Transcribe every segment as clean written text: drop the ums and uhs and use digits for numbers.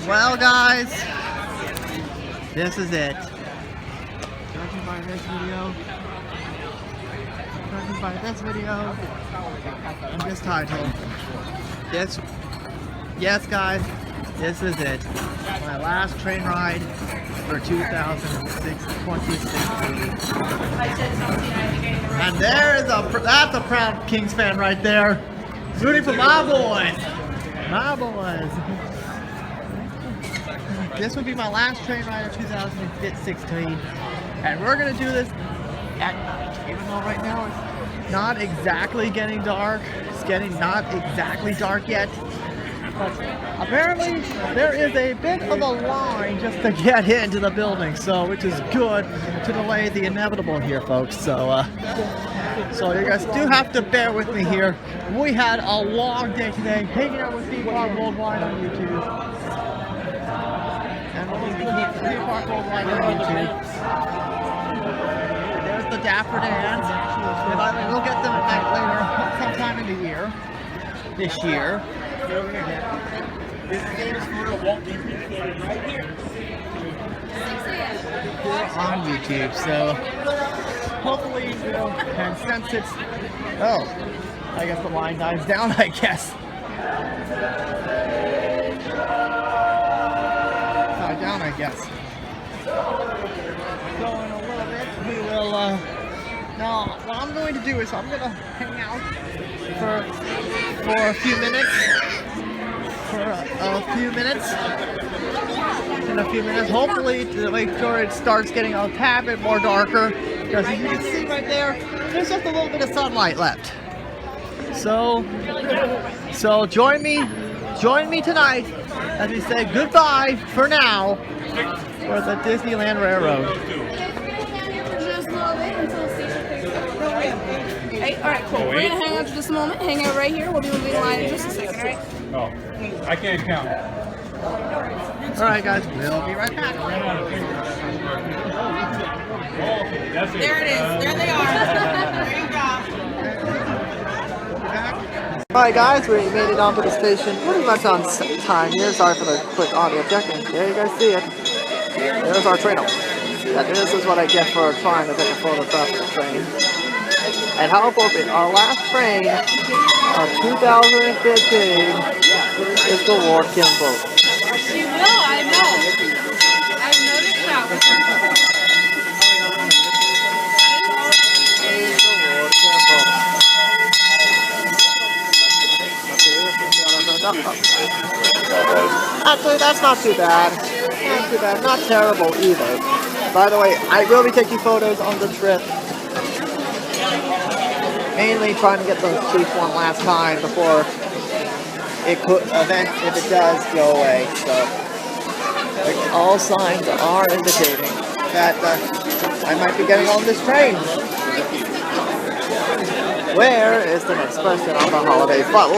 Well, guys, this is it. Judging by this video, and this title, yes, guys, this is it. My last train ride for 2016. And that's a proud Kings fan right there, rooting for my boys. My boys. This would be my last train ride of 2016, and we're gonna do this at night. Even though right now it's not exactly getting dark, it's getting not exactly dark yet. But apparently there is a bit of a line just to get into the building, so which is good to delay the inevitable here, folks. So you guys do have to bear with me here. We had a long day today, hanging out with Theme Park Worldwide on YouTube. And we'll just Theme Park Worldwide on YouTube. There's the Dapper Dans. We'll get them at night later, sometime in the year. This year. On YouTube, so hopefully, you know, and since it's, oh, I guess the line dies down, I guess. Died down, I guess. So in a little bit, we will, now, what I'm going to do is I'm going to hang out for a few minutes. In a few minutes, hopefully to make sure it starts getting a tad bit more darker, because as you can see right there, there's just a little bit of sunlight left. So join me tonight as we say goodbye for now for the Disneyland Railroad. Just a little bit until station. Hey, all right, cool. We're gonna hang out for just a moment. Hang out right here. We'll be moving line in just a second, all right? Oh, I can't count. All right, guys, we'll be right back. There it is. There they are. There you go. Alright guys, we made it onto the station pretty much on time here. Sorry for the quick audio check-in. There you guys see it. There's our train. This is what I get for trying to take a photograph of the train. And how appropriate, our last train of 2015 is the Ward Kimball. She will, I know. I've noticed that. Actually, that's not too bad. Not too bad. Not terrible either. By the way, I will be taking photos on the trip. Mainly trying to get the chief one last time before it could event if it does go away. So all signs are indicating that I might be getting on this train. Where is the next person on the holiday flight?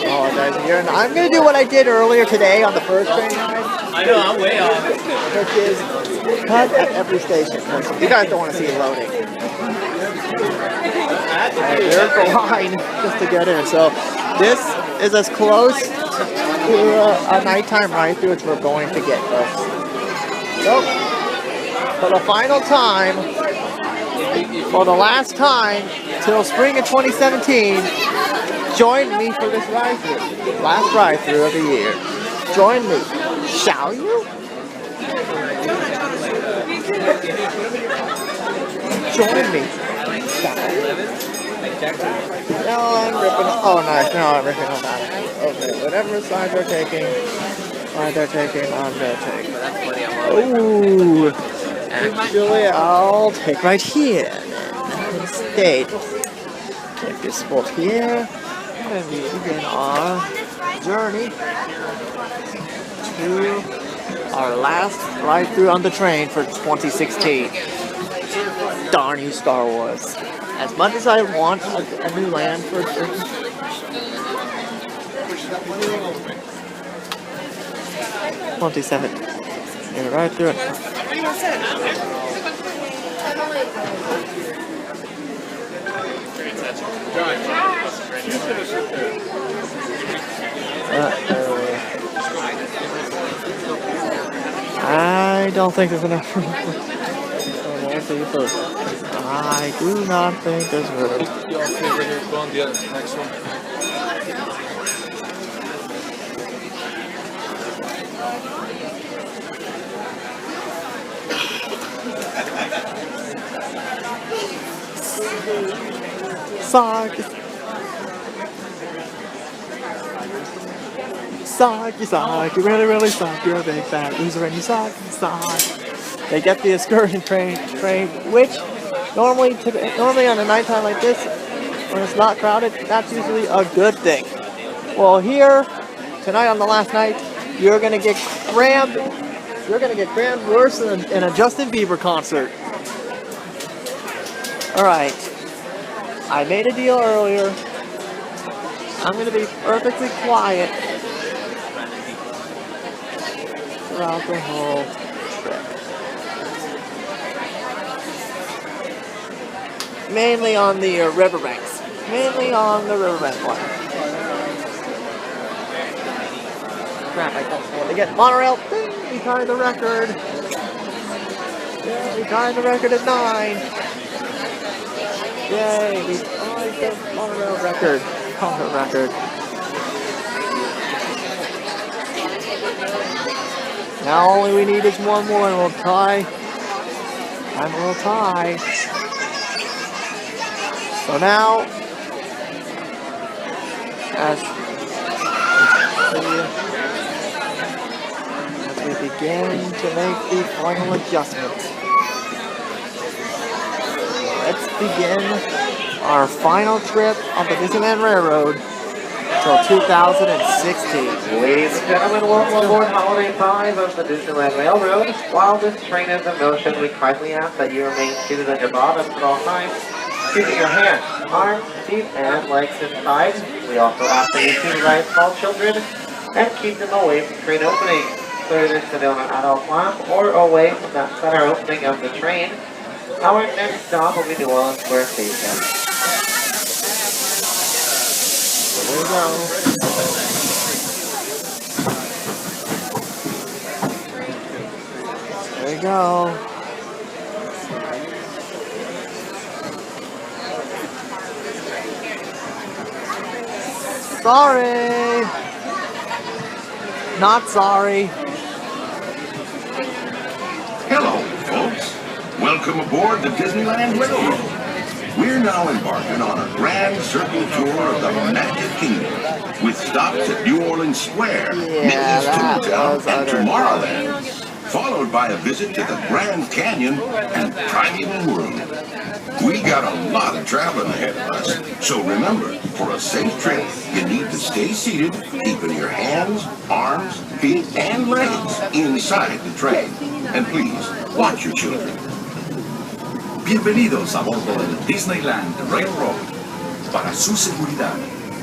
Apologize here. And I'm going to do what I did earlier today on the first train ride. I know, I'm way off. Which is cut at every station. You guys don't want to see it loading. There's the line just to get in. So this is as close to a nighttime ride through as we're going to get, folks. So, for the final time, for the last time, till spring of 2017, join me for this ride-through. Last ride-through of the year. Join me. Shall you? Join me. No, I'm ripping. Oh, nice. No, I'm ripping on that. Okay, whatever side they're taking, I'm going to take. Ooh. Actually, I'll take right here. Instead, take this spot here, and we begin our journey to our last ride through on the train for 2016. Darn you, Star Wars. As much as I want a new land for 27. You're right through it. I don't think there's enough room for more people. I do not think there's room. Y'all figure it go on the next one. Sock, you really suck. You're a big fat loser and you suck. They get the excursion train, which normally on a nighttime like this, when it's not crowded, that's usually a good thing. Well, here tonight on the last night, you're gonna get crammed. You're gonna get crammed worse than in a Justin Bieber concert. All right, I made a deal earlier. I'm gonna be perfectly quiet throughout the whole trip. Mainly on the riverbanks. Mainly on the riverbank one. Crap, I don't want to get monorail. Ding, we tied the record. Yeah, we tied the record at 9. Yay, we tied the monorail record. Monorail record. Now all we need is one more and we'll tie. And we'll tie. So now, as we begin to make the final adjustment, let's begin our final trip on the Disneyland Railroad until 2016. Ladies and gentlemen, welcome aboard Holiday 5 of the Disneyland Railroad. While this train is in motion, we kindly ask that you remain seated on your bottoms at all times, keeping your hands, arms, feet, and legs inside. We also ask that you supervise small children and keep them away from train openings, whether it's sit on an adult lap or away from that center opening of the train. Our next stop will be New Orleans Square Station. There we go. There we go. Sorry. Not sorry. Hello, folks. Welcome aboard the Disneyland Railroad. We're now embarking on a grand circle tour of the Magic Kingdom, with stops at New Orleans Square, Mickey's Toontown, and Tomorrowland, followed by a visit to the Grand Canyon and Primeval World. We got a lot of traveling ahead of us, so remember, for a safe trip, you need to stay seated, keeping your hands, arms, feet, and legs inside the train. And please, watch your children. Bienvenidos a bordo del Disneyland Railroad. Para su seguridad,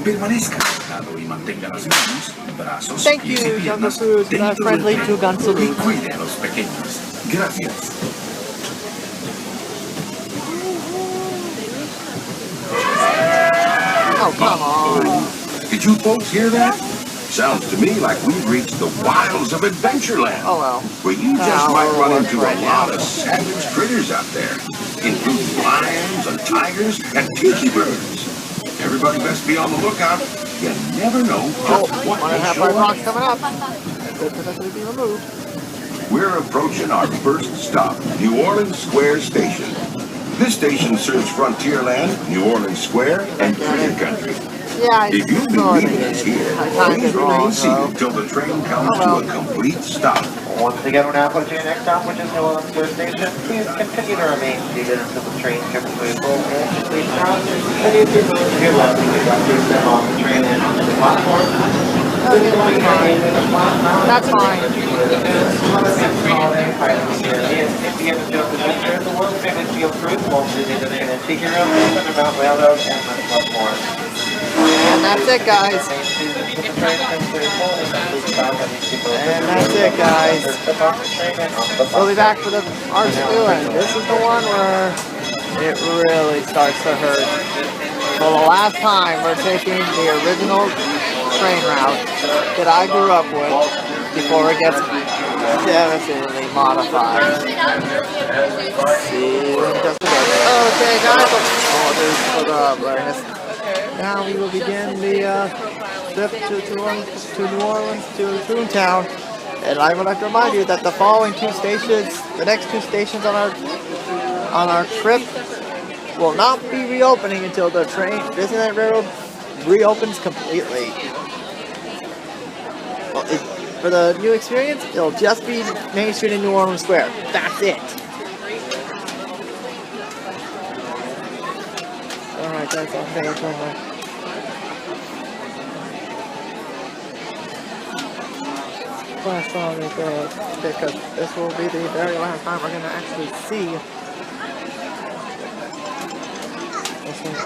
permanezca sentado y mantenga las manos, brazos, Thank pies you, y Jungle piernas Food, dentro friendly del to tren Gunsalute. y cuide a los pequeños. Gracias. Oh, come on. Did you folks hear that? Sounds to me like we've reached the wilds of Adventureland. Oh well. Where you just Oh, might run well, into right a now. lot of savage critters out there, including lions and tigers and tiki birds. Everybody best be on the lookout. You never know Oh, just what 1.5 may by show box up. coming up. Good for that to be removed. We're approaching our first stop, New Orleans Square Station. This station serves Frontierland, New Orleans Square, and Critter Country. Yeah, If you'll be leaving us here, I timed please it wrong, remain though. seated till the train comes Oh, well. to a complete stop. Once again, we're now approaching your next stop, which is New Orleans Square Station. Please continue to remain seated until the train comes to a full and complete stop. And you can move to your left and pick up your step off the train and onto the platform. That's fine. If you ever jump adventure, the world famous Field Cruise, Walt Disney Disneyland Tiki Room, Underground Railroad, and much, much more. And that's it, guys. And that's it, guys. We'll be back for the Arch 2, and this is the one where it really starts to hurt. For the last time, we're taking the original train route that I grew up with before it gets Definitely modified. See you in just a bit. Okay, guys, apologies for the blurriness. Now we will begin the trip to New Orleans, to Toontown. And I would like to remind you that the following two stations, the next two stations on our trip, will not be reopening until the Disneyland Railroad reopens completely. Well, for the new experience, it'll just be Main Street and New Orleans Square. That's it. Alright, that's on page one. Last song is because this will be the very last time we're going to actually see this one.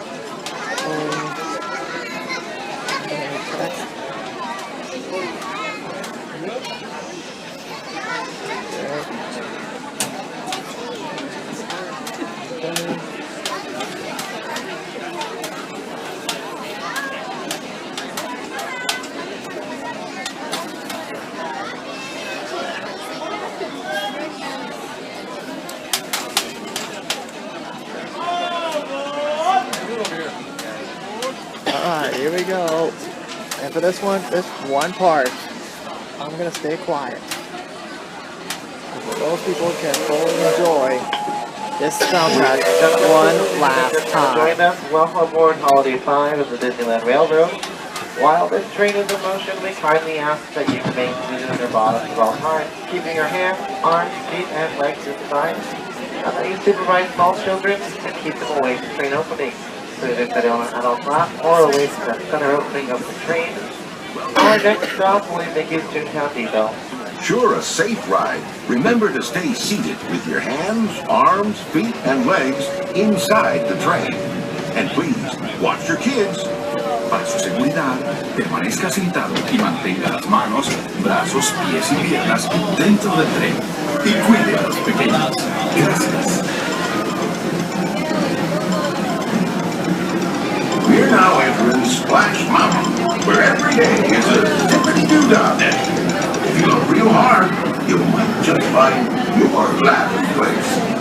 Alright, here we go. And for this one part, I'm gonna stay quiet. So those people can fully enjoy this soundtrack one last time. Join us. Welcome aboard Holiday 5 of the Disneyland Railroad. While this train is in motion, we kindly ask that you remain seated in your bottoms at all times, keeping your hands, arms, feet, and legs to the side. And that you supervise small children and keep them away from train openings. So if they're on an adult lap or away from the center opening of the train. Our next stop will be Mickey's Toontown Depot. Sure, a safe ride. Remember to stay seated with your hands, arms, feet, and legs inside the train. And please, watch your kids. Para su seguridad, permanezca sentado y mantenga las manos, brazos, pies y piernas dentro del tren. Y cuide a los pequeños. Gracias. We're now entering Splash Mountain, where every day is a tippity-doo-dah day. If you look real hard, you might just find your laughing place.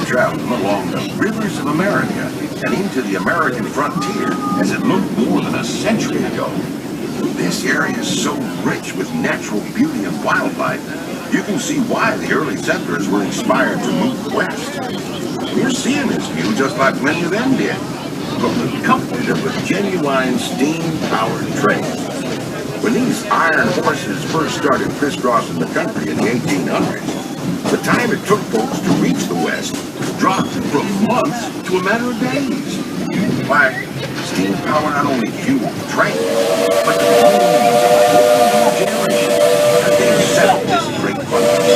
Traveling along the rivers of America and into the American frontier as it looked more than a century ago. This area is so rich with natural beauty and wildlife, you can see why the early settlers were inspired to move west. We're seeing this view just like many of them did, from the comfort of a genuine steam-powered train. When these iron horses first started crisscrossing the country in the 1800s, the time it took folks to reach the West dropped from months to a matter of days. Why, steam power not only fueled the train, but the homes of a whole generation as they settled this great country.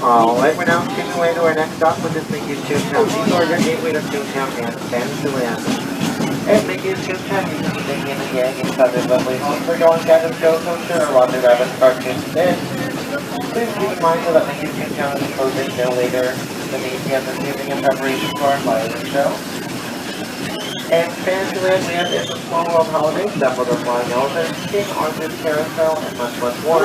Alright, we're now taking away to our next stop, which is Mickey's Toontown Depot, your gateway to Toontown and Fantasyland. At Mickey's Toontown, you can see Mickey and the Gang and Cousin Lovely for going Gadget Joe Coaster or Roger Rabbit's cartoon instead. Please keep in mind that Mickey's Toontown is closing no later than 8 p.m. this evening in preparation for our fireworks show. And Fantasyland, we have the Small World Holiday, Dumbledore Flying Elephant, King Arthur's Carousel, and much more.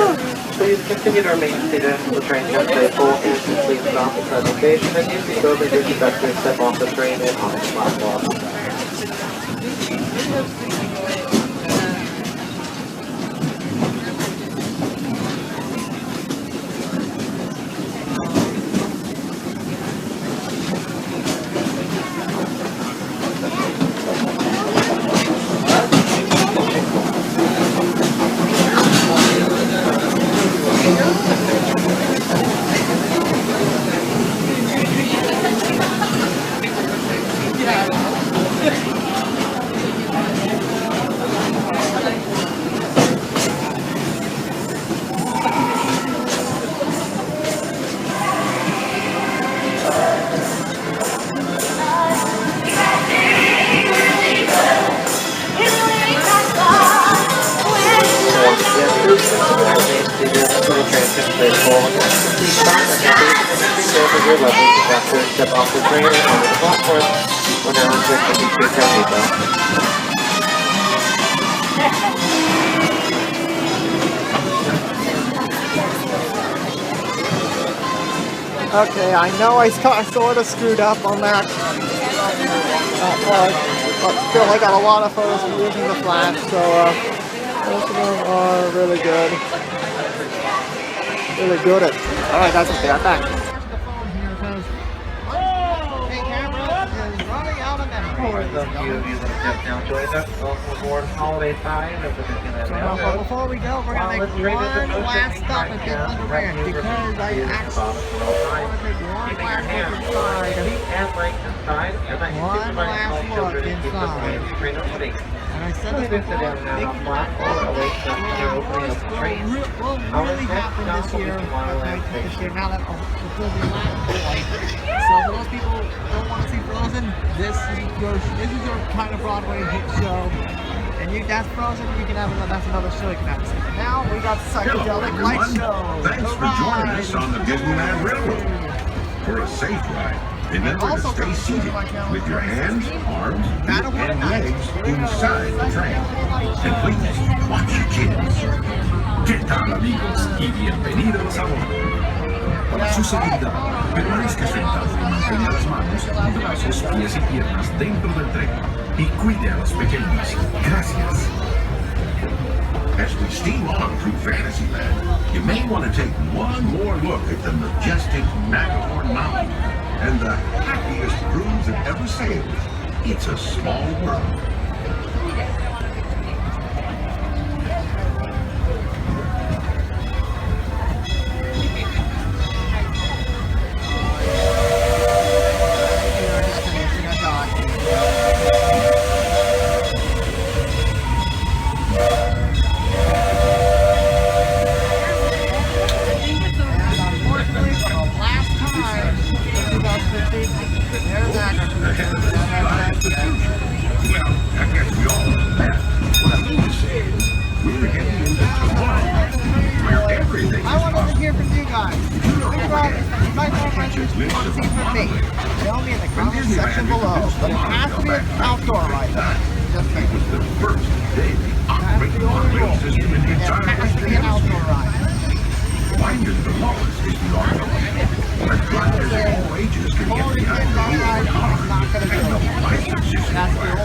Please continue to remain seated until the train comes to a full and complete stop inside the station, and you see both of your conductors step off the train and onto the platform. Step off the train and onto the platform. We're now entering the feature seatbelt. Okay, I know I sort of screwed up on that part, but still I got a lot of photos from using the flash, so most of them are really good. Really good at. Alright, that's okay, I'm back. For those of you who have now joined us, welcome aboard Holiday 5 of the Disneyland Railroad. Before we go, we're going to make one last stop at Disneyland Ranch because I actually want to take one last look inside. And legs inside, and I One last look inside. And I said this before, will really happen this year, now that the Disneyland flight. So for those people who don't want to see Frozen, this is your kind of Broadway hit show. And that's Frozen, you can have that's another show you can have to see. But now we got psychedelic light show. Thanks for joining us on the Disneyland Railroad. For a safe ride, remember to stay seated with your hands, arms, and legs inside the train. And please, watch your kids. ¿Qué tal, amigos? Y bienvenidos a bordo. Para su seguridad, permanezca sentado y mantenga las manos, brazos, pies y piernas dentro del tren. Y cuide a los pequeños. Gracias. As we steam on through Fantasyland, you may want to take one more look at the majestic Matterhorn Mountain and the happiest cruise that ever sailed. It's a small world. Tell me in the comment section below, but it has to be an outdoor ride. Just It was the first daily operating rail system in the entire has to be an outdoor ride. Winding the lowest is the art of it. But drivers of all ages can get behind the wheel of the car, and no license is required.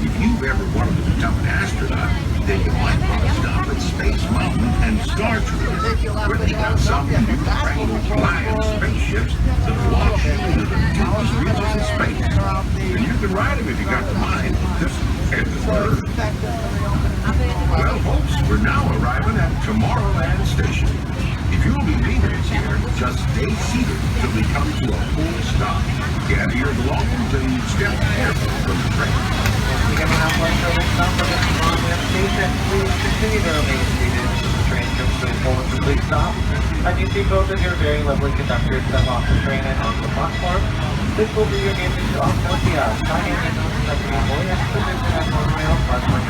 If you've ever wanted to become an astronaut, then you might want to stop at Space Mountain and Star Tours, where they got some newfangled flying spaceships that launch you into the deepest reaches of space. And you can ride them if you got the mind, and the nerve. Well, folks, we're now arriving at Tomorrowland Station. If you'll be leaving us here, just stay seated till we come to a full stop. Gather your belongings and step carefully from the train. Beginning our flight to the stop of the Tomorrowland Station, please continue to remain seated until the train comes to a full and complete stop. As you see both of your very lovely conductors step off the train and onto the platform, this will be your game to Octopia. Signing in on the Voyage to the International Rail Platform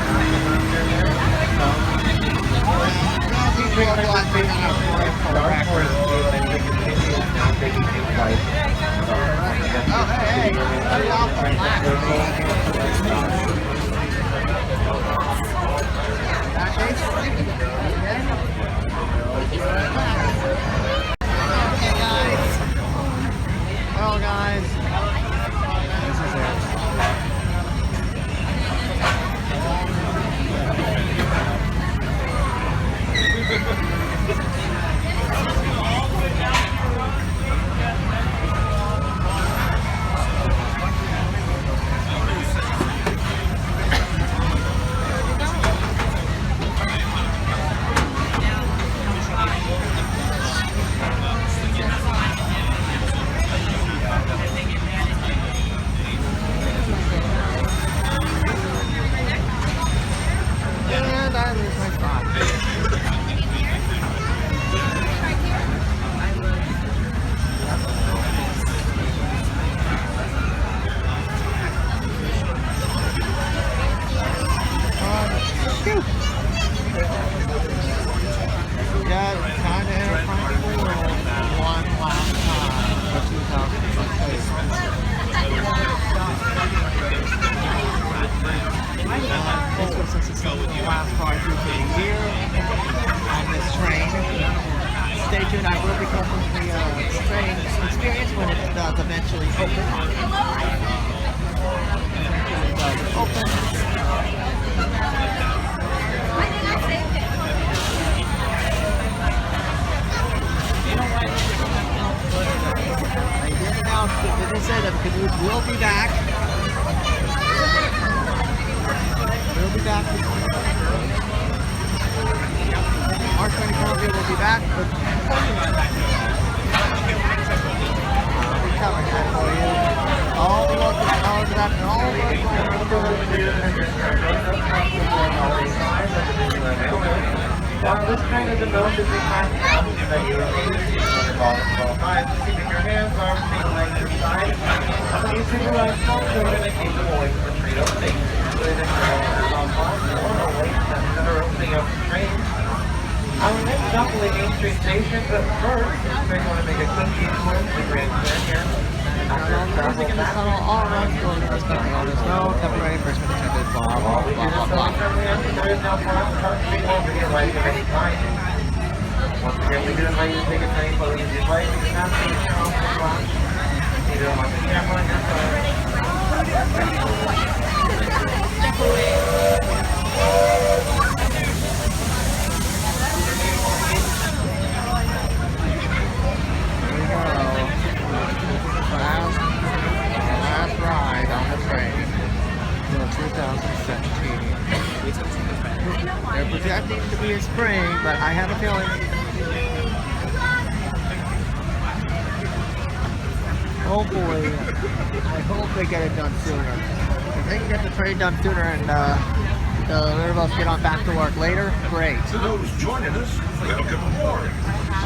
eventually open. Open. They did announce that they did say that the canoes will be back. We'll be back. March 24th will be back. But we'll be covering that for you. All the local knowledge of that and all the This train is the most of the time that you remain on the bottom of all times, keeping your hands, arms, feet, legs inside. When you synchronize strong shoulder, they keep them away from the street opening. So they just on board, or wait for opening of the train. Our next stop will be Main Street Station, but first, we want to make a quick detour to the Grand Stand here. music in the tunnel all around the building. There's nothing on the snow. Temporary enforcement attended. Blah blah blah blah blah. There is no parking over here right at any time. Once again, we do invite you to take a train photo if you'd like. You can have to turn off the flash. Either on the camera on your phone. Last ride on the train till 2017. They're projecting to be in spring, but I have a feeling. Hopefully, I hope they get it done sooner. If they can get the train done sooner and the riverboats get on back to work later, great. To those joining us, welcome aboard.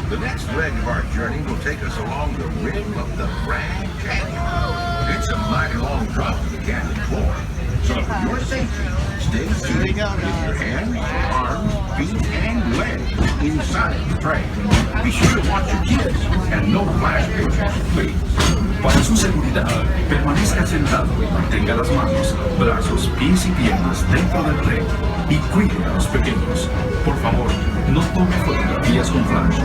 The next leg of our journey will take us along the rim of the Grand Canyon. It's a mighty long drop to the canyon floor. So for your safety, stay seated with your hands, arms, feet, and legs inside the train. Be sure to watch your kids and no flash pictures, please. Para su seguridad, permanezca sentado y mantenga las manos, brazos, pies y piernas dentro del tren y cuide a los pequeños. Por favor, no tome fotografías con flash.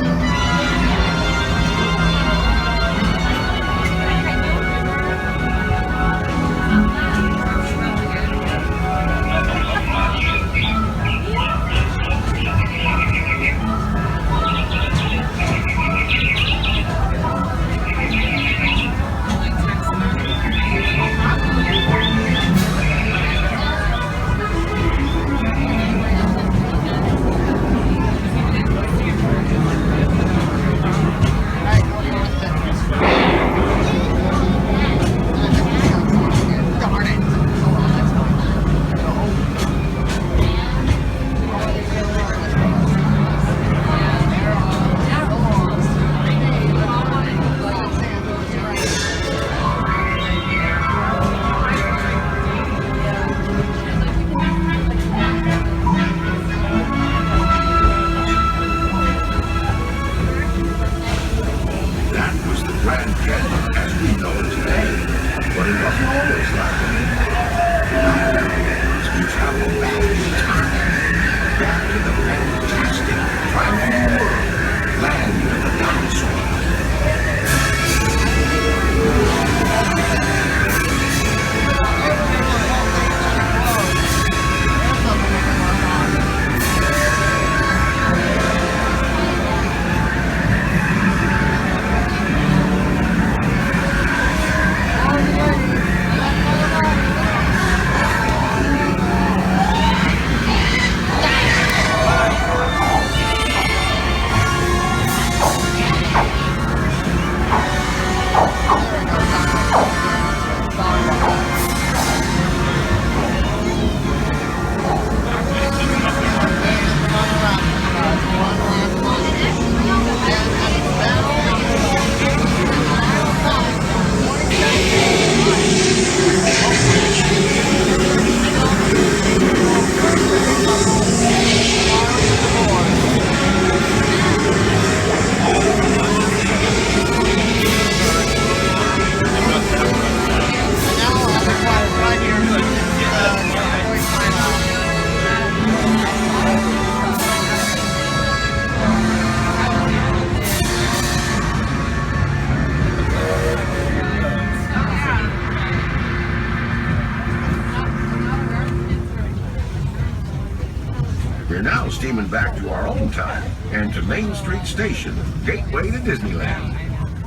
our own time and to Main Street Station, gateway to Disneyland.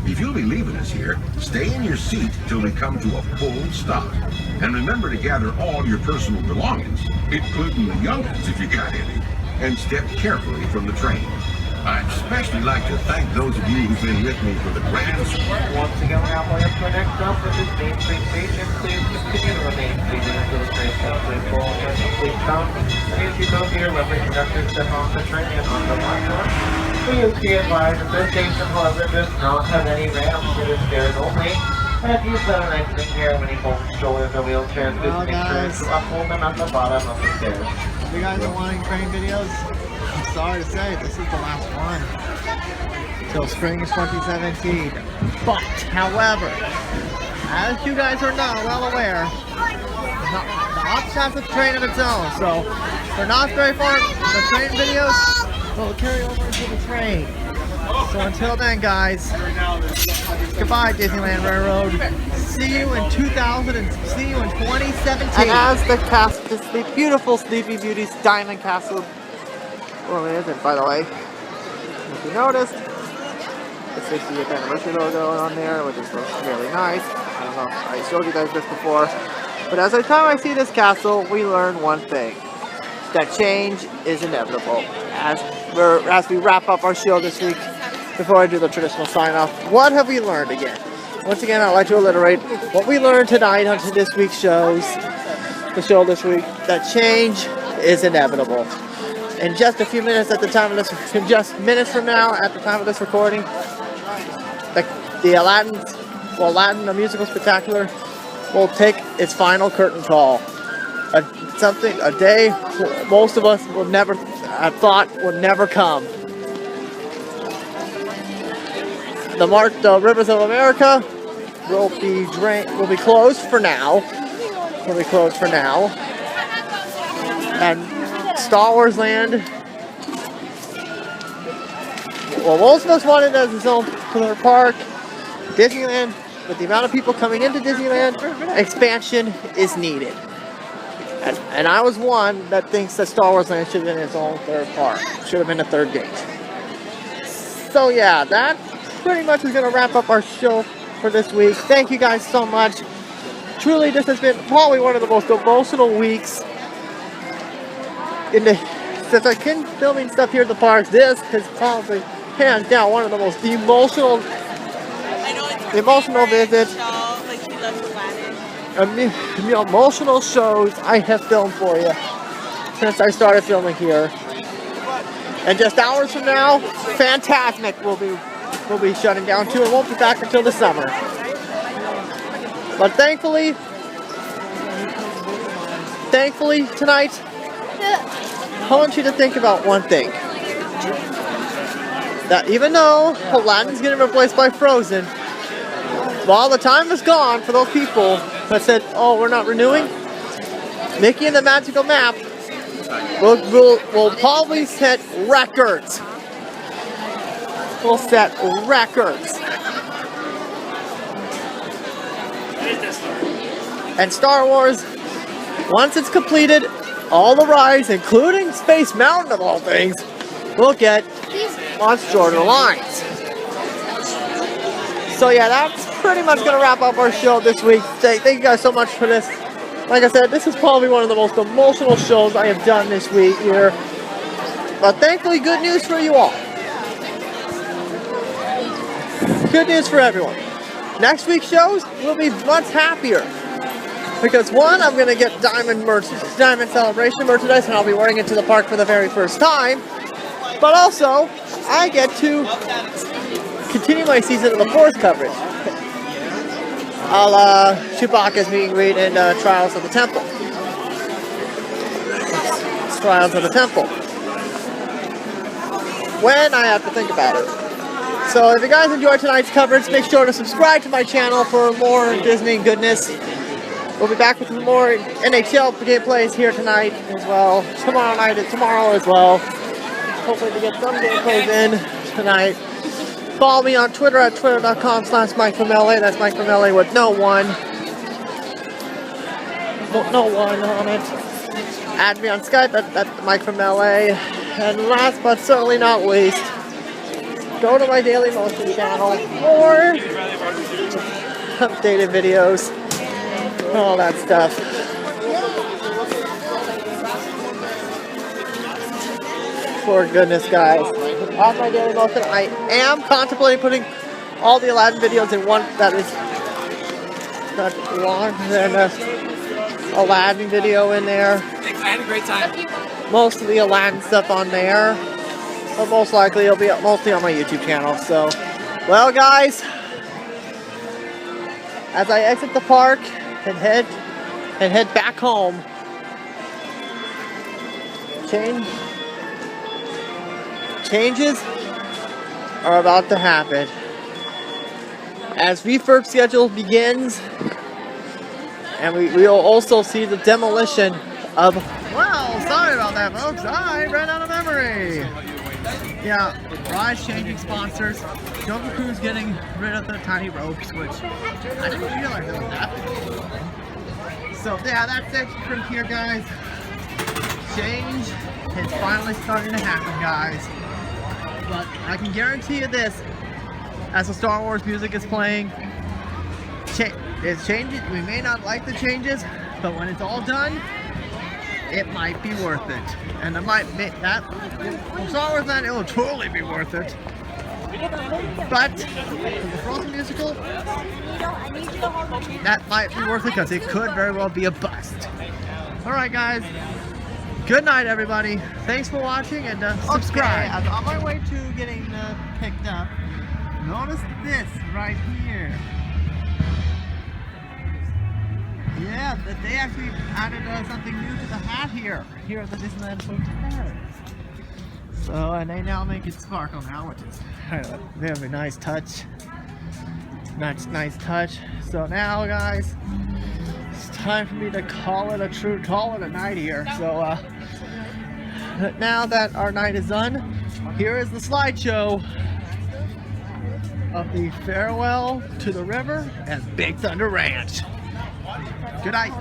If you'll be leaving us here, stay in your seat till we come to a full stop. And remember to gather all your personal belongings, including the youngins if you got any, and step carefully from the train. I'd especially like to thank those of you who've been with me for the grand... Once again, we're now pulling up to our next stop, which is Main Street Station. Please continue to remain seated until the train stops. Please pull on your complete stop. And if you go to your lovely conductor, step off the train and on the platform. Please be advised that this station, however, does not have any ramps. It is stairs only. And if you set a nice thing here when you fold strollers or wheelchairs, please make sure to uphold them at the bottom of the stairs. If you guys are wanting train videos, I'm sorry to say, this is the last one. Till spring of 2017. But, however, as you guys are now well aware, the Ops has a train of its own. So, for not very far, the train videos will carry over to the train. So until then, guys, goodbye, Disneyland Railroad. See you in 2017. And as the beautiful Sleepy Beauty's Diamond Castle, well, it isn't, by the way. If you noticed, the 60th anniversary logo on there, which is really nice. I don't know if I showed you guys this before, but as every time I see this castle, we learn one thing: that change is inevitable. As we wrap up our show this week, before I do the traditional sign-off, what have we learned again? Once again, I'd like to reiterate what we learned tonight on this week's shows. The show this week: that change is inevitable. In just a few minutes at the time of this, just minutes from now at the time of this recording, the Aladdin, the musical spectacular, will take its final curtain call. A day most of us will never have thought would never come. The rivers of America will be closed for now. And Star Wars Land, well, most of us wanted it as its own particular park. Disneyland, with the amount of people coming into Disneyland, expansion is needed. And I was one that thinks that Star Wars Land should have been its own third park. Should have been a third gate. So yeah, that pretty much is going to wrap up our show for this week. Thank you guys so much. Truly, this has been probably one of the most emotional weeks since I've been filming stuff here at the parks. This is probably hands down one of the most emotional visits, emotional shows I have filmed for you since I started filming here. And just hours from now, Fantasmic will be shutting down too, and won't be back until the summer. But thankfully tonight, I want you to think about one thing. That even though Aladdin's getting replaced by Frozen, while the time is gone for those people that said, oh, we're not renewing, Mickey and the Magical Map will probably set records. Will set records. And Star Wars, once it's completed, all the rides, including Space Mountain of all things, will get on shorter lines. So yeah, that's pretty much going to wrap up our show this week. Thank you guys so much for this. Like I said, this is probably one of the most emotional shows I have done this week here. But thankfully, good news for you all. Good news for everyone. Next week's shows will be much happier. Because one, I'm going to get Diamond Celebration merchandise, and I'll be wearing it to the park for the very first time. But also, I get to continue my Season of the Force coverage. A la Chewbacca's meet and greet and Trials of the Temple. Trials of the Temple. When I have to think about it. So if you guys enjoyed tonight's coverage, make sure to subscribe to my channel for more Disney goodness. We'll be back with more NHL gameplays here tonight as well. Tomorrow as well. Hopefully to get some gameplays in tonight. Follow me on Twitter at twitter.com/Mike from LA. That's Mike from LA with no one on it. Add me on Skype at Mike from LA. And last but certainly not least, go to my Daily Motion channel for updated videos, all that stuff. For goodness, guys. On my Daily Motion, I am contemplating putting all the Aladdin videos in one that is not longer than a Aladdin video in there. Thanks, I had a great time. Most of the Aladdin stuff on there, but most likely it'll be mostly on my YouTube channel. So, well, guys, as I exit the park and head back home, changes are about to happen. As refurb schedule begins, and we'll also see the demolition of, well, sorry about that, folks, I ran out of memory. Yeah, Rise changing sponsors, Jungle Cruise getting rid of the tiny ropes, which I didn't realize it was that. So yeah, that's it from here, guys. Change is finally starting to happen, guys. But I can guarantee you this, as the Star Wars music is playing, it's changing. We may not like the changes, but when it's all done, it might be worth it. And it might be that from Star Wars land, it will totally be worth it. But for the Frozen musical, that might be worth it because it could very well be a bust. Alright, guys. Good night, everybody. Thanks for watching, and subscribe. Okay, on my way to getting picked up, notice this right here. Yeah, they actually added something new to the hat here at the Disneyland Hotel. So, and they now make it sparkle now, which is a very nice touch. Nice touch. So now, guys, it's time for me to call it a night here. So, now that our night is done, here is the slideshow of the farewell to the river at Big Thunder Ranch. Good night.